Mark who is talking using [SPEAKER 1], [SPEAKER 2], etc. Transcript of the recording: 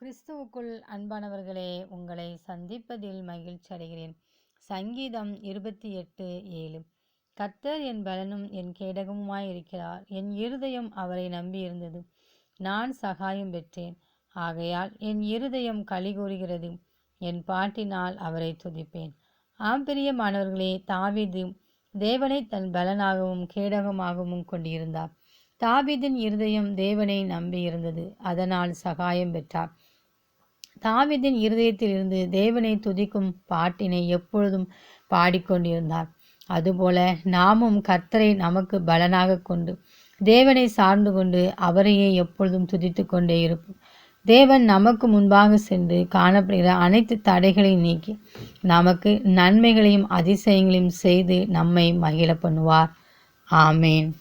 [SPEAKER 1] கிறிஸ்துவுக்குள் அன்பானவர்களே, உங்களை சந்திப்பதில் மகிழ்ச்சி அடைகிறேன். சங்கீதம் 28:7. கர்த்தர் என் பலனும் என் கேடகமுமாயிருக்கிறார். என் இருதயம் அவரை நம்பியிருந்தது. நான் சகாயம் பெற்றேன். ஆகையால் என் இருதயம் களிகூறுகிறது. என் பாட்டினால் அவரை துதிப்பேன். பிரியமானவர்களே, தாவீது தேவனை தன் பலனாகவும் கேடகமாகவும் கொண்டிருந்தார். தாவீதின் இருதயம் தேவனை நம்பியிருந்தது. அதனால் சகாயம் பெற்றார். தாவீதின் இருதயத்திலிருந்து தேவனை துதிக்கும் பாட்டினை எப்பொழுதும் பாடிக்கொண்டிருந்தார். அதுபோல நாமும் கர்த்தரை நமக்கு பலனாக கொண்டு தேவனை சார்ந்து கொண்டு அவரையே எப்பொழுதும் துதித்து கொண்டே இருப்போம். தேவன் நமக்கு முன்பாக சென்று காணப்படுகிற அனைத்து தடைகளையும் நீக்கி நமக்கு நன்மைகளையும் அதிசயங்களையும் செய்து நம்மை மகிழ பண்ணுவார். ஆமேன்.